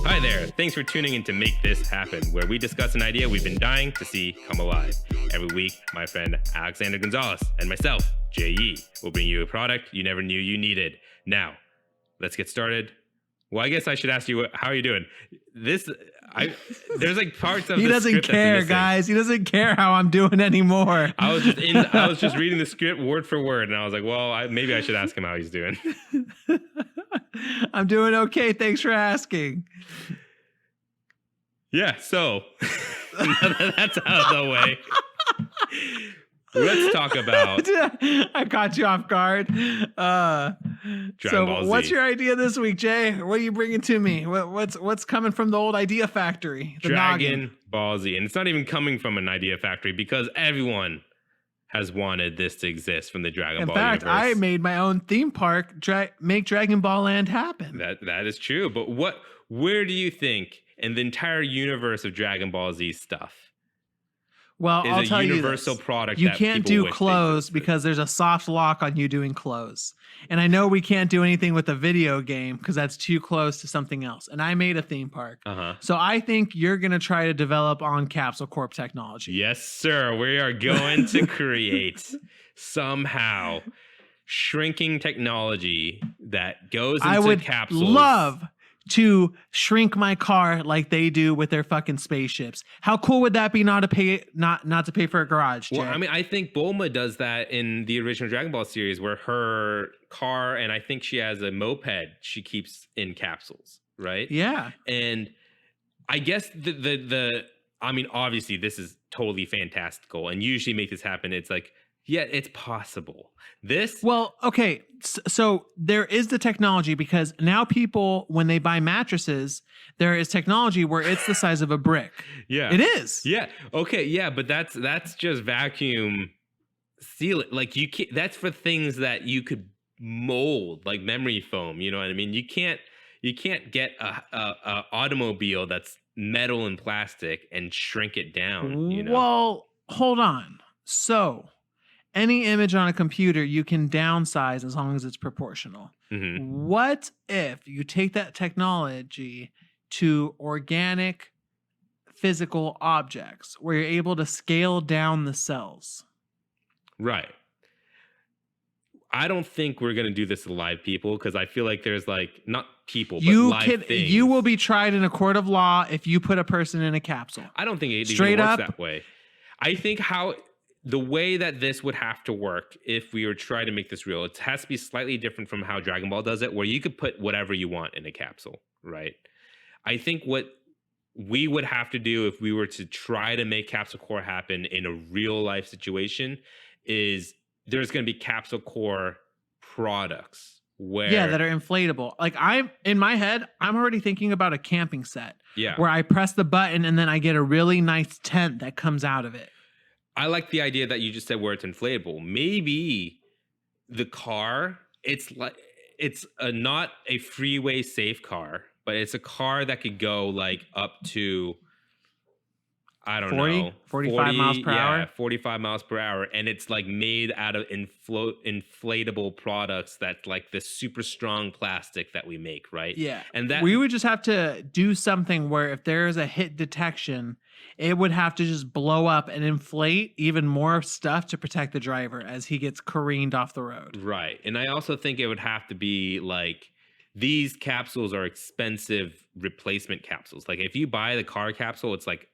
Hi there, thanks for tuning in to Make This Happen, where we discuss an idea we've been dying to see come alive. Every week, my friend Alexander Gonzalez and myself, J.E., will bring you a product you never knew you needed. Now, let's get started. Well, I guess I should ask you, how are you doing? There's like parts of he the doesn't script care, that's missing. guys. He doesn't care how I'm doing anymore. I was just reading the script word for word, and I was like, well, maybe I should ask him how he's doing. I'm doing okay. Thanks for asking. Yeah, so that's out of the way. Let's talk about I caught you off guard. Dragon Ball Z. What's your idea this week, Jay? What are you bringing to me? What's coming from the old idea factory? The Dragon noggin. Ball Z. And it's not even coming from an idea factory because everyone has wanted this to exist from the Dragon Ball universe. In fact, I made my own theme park, make Dragon Ball Land happen. That is true. But where do you think in the entire universe of Dragon Ball Z stuff? Well, I'll tell you this. Universal product. You can't do clothes because there's a soft lock on you doing clothes. And I know we can't do anything with a video game because that's too close to something else. And I made a theme park. So I think you're going to try to develop on Capsule Corp technology. Yes, sir. We are going to create somehow shrinking technology that goes into capsules. I would love to shrink my car like they do with their fucking spaceships. How cool would that be not to pay for a garage, Jay? Well, I mean, I think Bulma does that in the original Dragon Ball series where her car, and I think she has a moped she keeps in capsules, right? Yeah. And I guess I mean, obviously this is totally fantastical and usually make this happen. It's like, yeah, it's possible. Well, okay. So there is the technology because now people, when they buy mattresses, there is technology where it's the size of a brick. Yeah. It is. Yeah. Okay. Yeah. But that's just vacuum seal it. Like that's for things that you could mold, like memory foam. You know what I mean? You can't get a automobile that's metal and plastic and shrink it down. You know? Well, hold on. So any image on a computer you can downsize as long as it's proportional. Mm-hmm. What if you take that technology to organic physical objects where you're able to scale down the cells? Right. I don't think we're going to do this to live people because I feel like there's like not people, but live things. You will be tried in a court of law if you put a person in a capsule. I don't think it Straight even works up, that way. I think the way that this would have to work if we were trying to make this real, it has to be slightly different from how Dragon Ball does it, where you could put whatever you want in a capsule, right? I think what we would have to do if we were to try to make Capsule Core happen in a real life situation is there's going to be Capsule Core products that are inflatable. Like in my head, I'm already thinking about a camping set where I press the button and then I get a really nice tent that comes out of it. I like the idea that you just said where it's inflatable. Maybe the car, it's not a freeway safe car, but it's a car that could go like up to, I don't know, 45 miles per hour. 45 miles per hour. And it's like made out of inflatable products that's like this super strong plastic that we make, right? Yeah. And that we would just have to do something where if there is a hit detection, it would have to just blow up and inflate even more stuff to protect the driver as he gets careened off the road. Right. And I also think it would have to be like, these capsules are expensive replacement capsules. Like if you buy the car capsule, it's like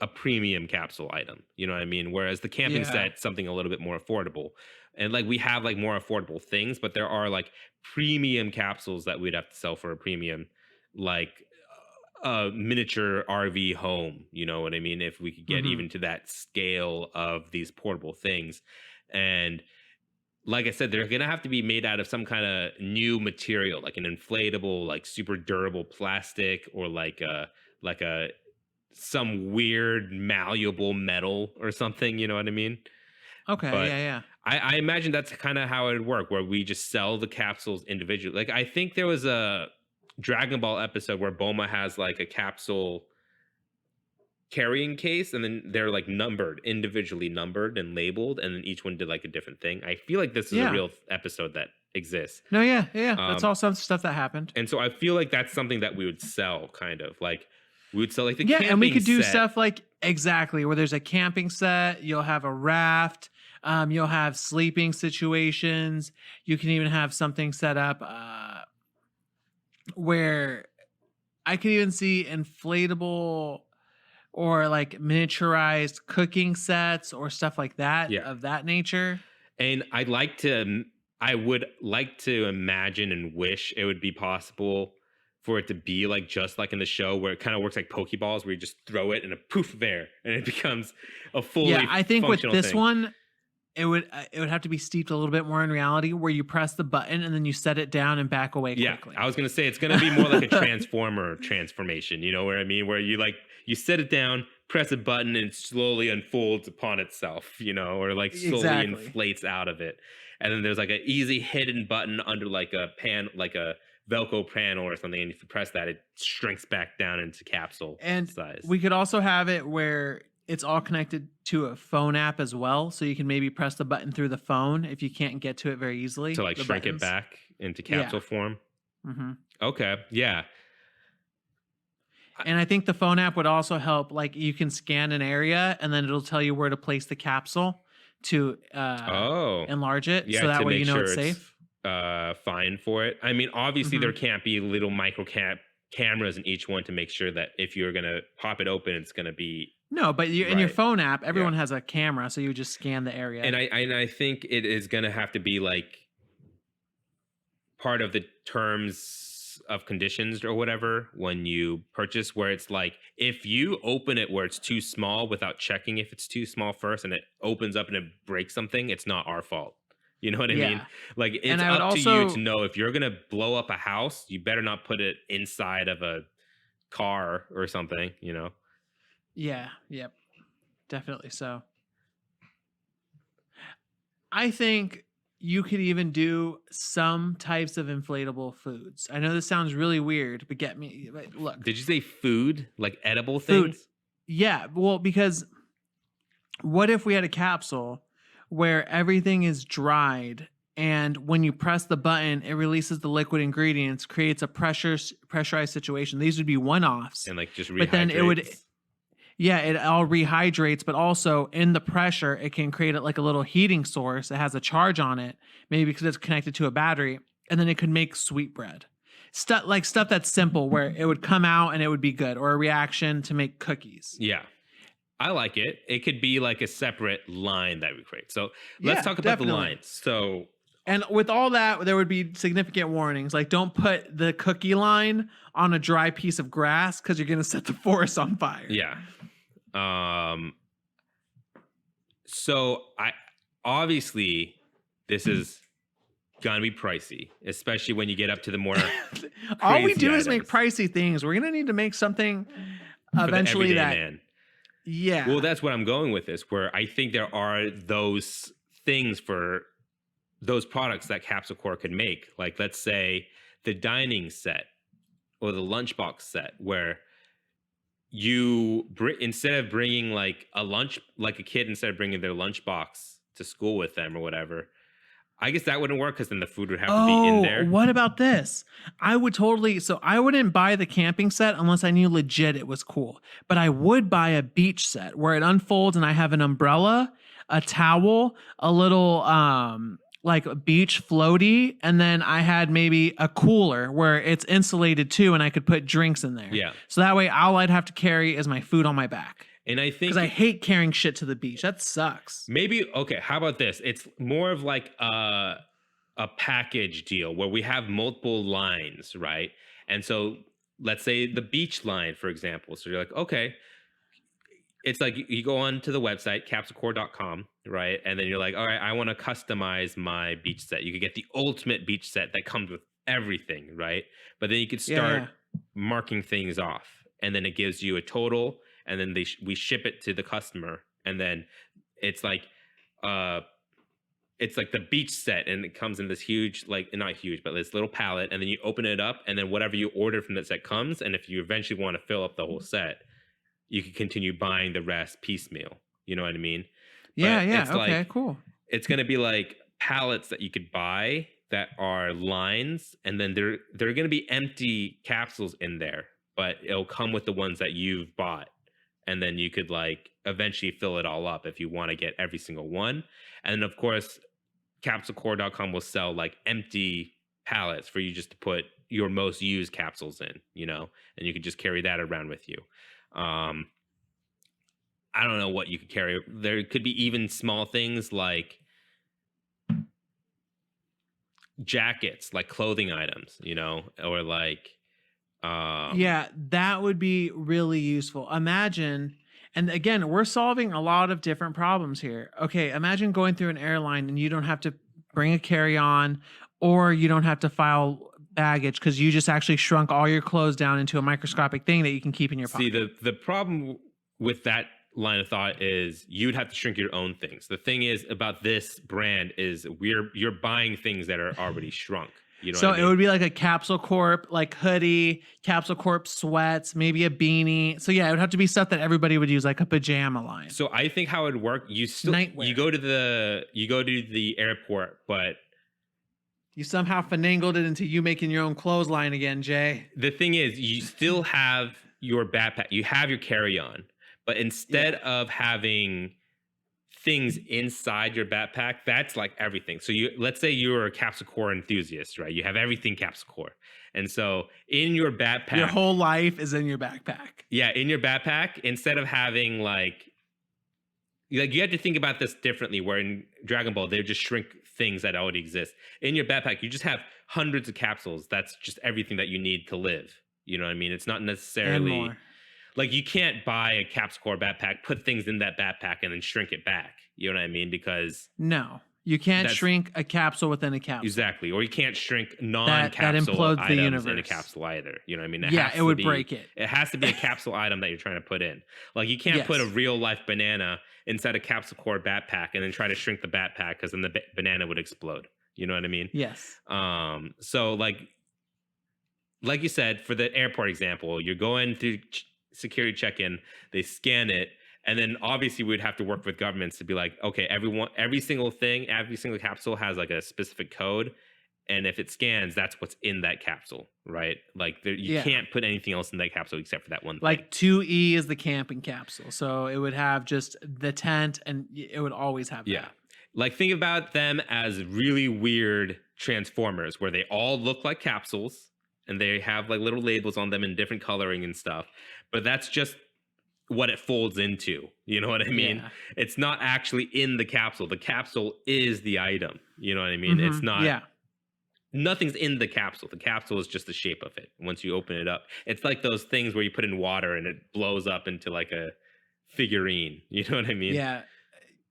a premium capsule item, you know what I mean? Whereas the camping set's something a little bit more affordable. And like we have like more affordable things, but there are like premium capsules that we'd have to sell for a premium, like a miniature RV home, you know what I mean? If we could get even to that scale of these portable things. And like I said, they're going to have to be made out of some kind of new material, like an inflatable, like super durable plastic or like some weird malleable metal or something, you know what I mean? Okay, but yeah. I imagine that's kind of how it would work, where we just sell the capsules individually. Like I think there was a Dragon Ball episode where Bulma has like a capsule carrying case, and then they're like individually numbered and labeled, and then each one did like a different thing. I feel like this is a Yeah. real episode that exists. No, yeah. That's Um, all some stuff that happened. and so I feel like that's something that we would sell, kind of like we would sell like the Yeah, and we camping could do set. stuff like exactly where there's a camping set, you'll have a raft, you'll have sleeping situations. You can even have something set up where I could even see inflatable or like miniaturized cooking sets or stuff like that Yeah. of that nature. And I would like to imagine and wish it would be possible for it to be like just like in the show where it kind of works like Pokeballs, where you just throw it and a poof there, and it becomes a fully Yeah, I think with functional this thing. one, it would have to be steeped a little bit more in reality, where you press the button and then you set it down and back away Yeah, quickly. I was gonna say it's gonna be more like a transformer transformation. You know what I mean? Where you set it down, press a button, and it slowly unfolds upon itself. You know, or like slowly Exactly. inflates out of it. And then there's like an easy hidden button under like a Velcro panel or something, and if you press that, it shrinks back down into capsule And size. we could also have it where it's all connected to a phone app as well, so you can maybe press the button through the phone if you can't get to it very easily. To like the shrink buttons. it back into capsule form. Mm-hmm. Okay, yeah. And I think the phone app would also help. Like you can scan an area, and then it'll tell you where to place the capsule to enlarge it, Yeah, so that to way make you know sure it's safe. Fine for it. I mean, obviously Mhm. there can't be little cameras in each one to make sure that if you're gonna pop it open, it's gonna be. No, but in your Right. phone app, everyone has a camera, so you just scan the area. And I think it is gonna have to be like part of the terms of conditions or whatever when you purchase, where it's like if you open it where it's too small without checking if it's too small first, and it opens up and it breaks something, it's not our fault. You know what I mean? Yeah. Like And it's I would up to you also- to know if you're gonna blow up a house, you better not put it inside of a car or something, you know? Yeah, yep. Definitely so. I think you could even do some types of inflatable foods. I know this sounds really weird, but get me. Look, Did you say food? Like edible Food. things? yeah, well, because what if we had a capsule where everything is dried, and when you press the button, it releases the liquid ingredients, creates a pressurized situation. These would be one-offs. And like just But then it would- rehydrates? Yeah, it all rehydrates, but also in the pressure, it can create like a little heating source that has a charge on it, maybe because it's connected to a battery, and then it could make sweetbread. Stuff that's simple where it would come out and it would be good, or a reaction to make cookies. Yeah. I like it. It could be like a separate line that we create. So let's Yeah, talk about the definitely. lines. So And with all that, there would be significant warnings. Like, don't put the cookie line on a dry piece of grass because you're going to set the forest on fire. yeah. So I obviously this is gonna be pricey, especially when you get up to the more All we crazy do is make items. pricey things. We're going to need to make something for the eventually everyday that. man. Yeah. Well, that's what I'm going with this, where I think there are those things for those products that Capsule Core could make. Like, let's say the dining set or the lunchbox set, where you instead of bringing like a kid instead of bringing their lunchbox to school with them or whatever. I guess that wouldn't work because then the food would have to be in there. What about this? I wouldn't buy the camping set unless I knew legit it was cool. But I would buy a beach set where it unfolds and I have an umbrella, a towel, a little like a beach floaty, and then I had maybe a cooler where it's insulated too and I could put drinks in there. Yeah. So that way all I'd have to carry is my food on my back. And I think Because I hate carrying shit to the beach. That sucks. maybe, okay, how about this? It's more of like a package deal where we have multiple lines, right? And so let's say the beach line, for example. So you're like, okay, it's like you go on to the website, capsulecore.com, right? And then you're like, all right, I want to customize my beach set. You could get the ultimate beach set that comes with everything, right? But then you could start marking things off. And then it gives you a total, and then we ship it to the customer. And then it's like the beach set, and it comes in this huge, like not huge, but this little pallet, and then you open it up, and then whatever you order from that set comes. And if you eventually want to fill up the whole set, you could continue buying the rest piecemeal. You know what I mean? Yeah, But yeah. it's Okay, like cool. it's gonna be like pallets that you could buy that are lines, and then there are gonna be empty capsules in there, but it'll come with the ones that you've bought. And then you could like eventually fill it all up if you want to get every single one. And then of course, capsulecore.com will sell like empty pallets for you just to put your most used capsules in, and you could just carry that around with you. Um, I don't know what you could carry. There could be even small things like jackets, like clothing items, or like Yeah, that would be really useful. Imagine, and again, we're solving a lot of different problems here. Okay, imagine going through an airline and you don't have to bring a carry-on, or you don't have to file baggage because you just actually shrunk all your clothes down into a microscopic thing that you can keep in your see pocket. the problem with that line of thought is you'd have to shrink your own things. The thing is about this brand is you're buying things that are already shrunk. You know So what I it mean? would be like a Capsule Corp like hoodie, Capsule Corp sweats, maybe a beanie. So yeah, it would have to be stuff that everybody would use, like a pajama line. So I think how it would work, Nightwear. you go to the airport, but You somehow finangled it into you making your own clothesline again, Jay. the thing is you still have your backpack, you have your carry-on, but instead of having things inside your backpack, that's like everything. So let's say you're a Capsule Core enthusiast, right? You have everything Capsule Core. And so in your backpack, Your whole life is in your backpack. yeah, in your backpack, instead of having like you have to think about this differently, where in Dragon Ball they just shrink things that already exist. In your backpack, you just have hundreds of capsules. That's just everything that you need to live. You know what I mean? It's not And necessarily more. like you can't buy a Capsule Core backpack, put things in that backpack, and then shrink it back. You know what I mean? Because No. You can't That's- shrink a capsule within a capsule. exactly, or you can't shrink That non-capsule implodes the items in a universe. capsule either. You know what I mean? Yeah, has it to would be- break it. It has to be a capsule item that you're trying to put in. Like you can't put a Yes. real life banana inside a Capsule Core backpack and then try to shrink the backpack because then the banana would explode. You know what I mean? Yes. So like you said, for the airport example, you're going through security check-in, they scan it, and then obviously we'd have to work with governments to be like, okay, every single capsule has like a specific code, and if it scans, that's what's in that capsule, right? Like you can't put anything else in that capsule except for that one thing. Like 2E is the camping capsule. So it would have just the tent, and it would always have Yeah. that. Like think about them as really weird transformers where they all look like capsules and they have like little labels on them in different coloring and stuff. But that's just what it folds into. You know what I mean? Yeah. It's not actually in the capsule. The capsule is the item. You know what I mean? It's Mhm. not. Yeah. Nothing's in the capsule. The capsule is just the shape of it. Once you open it up, it's like those things where you put in water and it blows up into like a figurine. You know what I mean? Yeah.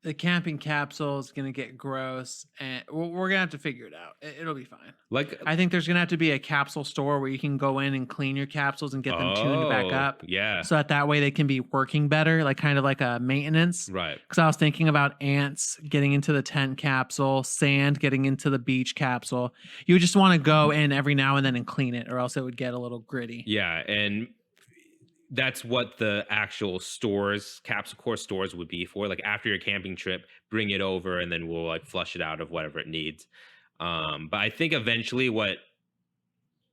The camping capsule is going to get gross, and we're going to have to figure it out. It'll be fine. Like I think there's going to have to be a capsule store where you can go in and clean your capsules and get them tuned back up. Yeah. So that way they can be working better, like kind of like a maintenance. Right. Because I was thinking about ants getting into the tent capsule, sand getting into the beach capsule. You would just want to go in every now and then and clean it, or else it would get a little gritty. Yeah, and that's what the actual stores, Capsule Core stores, would be for. Like after your camping trip, bring it over, and then we'll like flush it out of whatever it needs. But I think eventually, what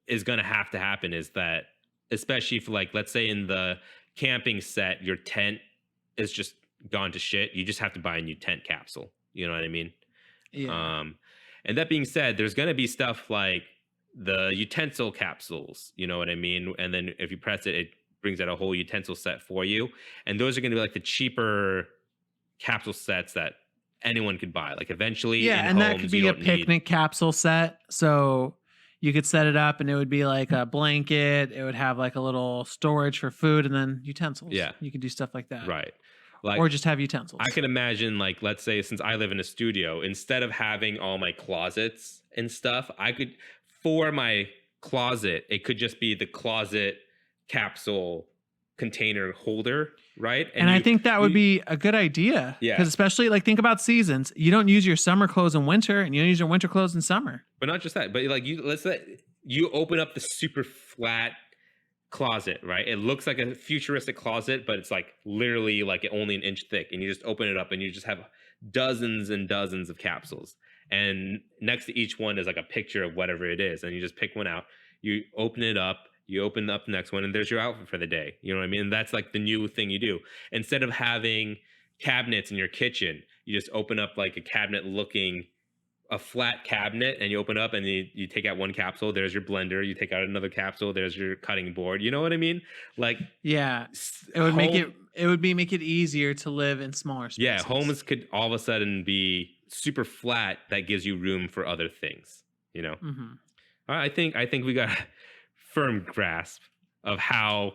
is going to happen is that, especially for like, let's say in the camping set, your tent is just gone to shit. You just have to buy a new tent capsule. You know what I mean? Yeah. And that being said, there's going to be stuff like the utensil capsules. You know what I mean? And then if you press it, it brings out a whole utensil set for you, and those are going to be like the cheaper capsule sets that anyone could buy. Like eventually, Yeah, in and that homes, could you be a don't picnic capsule set. So you could set it up, and it would be like a blanket. It would have like a little storage for food, and then utensils. Yeah. You could do stuff like that. need right. Like Or just have utensils. I can imagine, like let's say since I live in a studio, instead of having all my closets and stuff, I could for my closet, it could just be the closet capsule container holder, right? And I think that would be a good idea. Yeah. Because especially like think about seasons. You don't use your summer clothes in winter, and you don't use your winter clothes in summer. But not just that, but like let's say you open up the super flat closet, right? It looks like a futuristic closet, but it's like literally like only an inch thick. And you just open it up and you just have dozens and dozens of capsules. And next to each one is like a picture of whatever it is. And you just pick one out. You open it up. You open up the next one, and there's your outfit for the day. You know what I mean? And that's like the new thing you do. Instead of having cabinets in your kitchen, you just open up like a cabinet looking a flat cabinet, and you open up and you take out one capsule, there's your blender, you take out another capsule, there's your cutting board. You know what I mean? Like, yeah, it would make it easier to live in smaller spaces. Yeah, homes could all of a sudden be super flat. That gives you room for other things, you know. I think we got a firm grasp of how,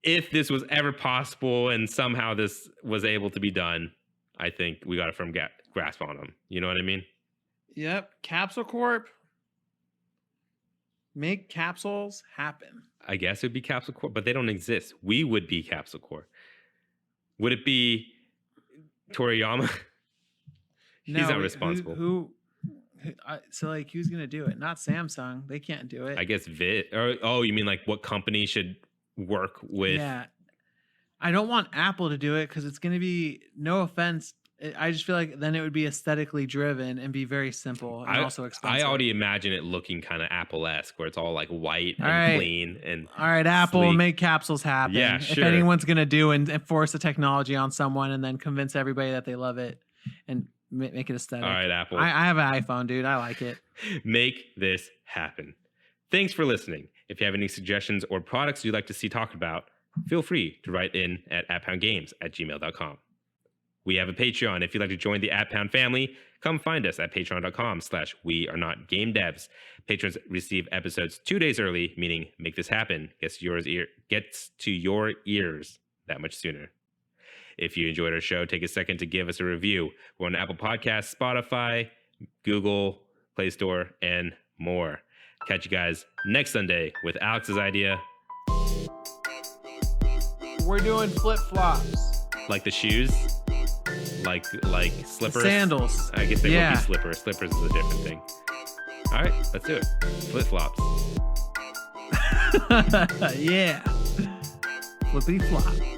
if this was ever possible and somehow this was able to be done, I think we got a firm grasp on them. You know what I mean? Yep. Capsule Corp. Make capsules happen. I guess it would be Capsule Corp, but they don't exist. We would be Capsule Corp. Would it be Toriyama? He's not responsible. So like, who's gonna do it? Not Samsung. They can't do it. I guess oh, you mean like what company should work with? Yeah. I don't want Apple to do it because it's gonna be, no offense, I just feel like then it would be aesthetically driven and be very simple and also expensive. I already imagine it looking kind of Apple-esque, where it's all like white and clean and all right, Apple, sleek. Make capsules happen. Yeah, sure. If anyone's gonna do and force the technology on someone and then convince everybody that they love it and make it aesthetic. All right, Apple. I have an iPhone, dude. I like it. Make this happen. Thanks for listening. If you have any suggestions or products you'd like to see talked about, feel free to write in at @poundgames@gmail.com. We have a Patreon. If you'd like to join the @Pound family, come find us at patreon.com/wearenotgamedevs. Patrons receive episodes 2 days early, meaning make this happen gets to your ears that much sooner. If you enjoyed our show, take a second to give us a review. We're on Apple Podcasts, Spotify, Google, Play Store, and more. Catch you guys next Sunday with Alex's idea. We're doing flip-flops. Like the shoes? Like slippers? Sandals. I guess they would be slippers. Slippers is a different thing. All right, let's do it. Flip-flops. Yeah. Flippity flop.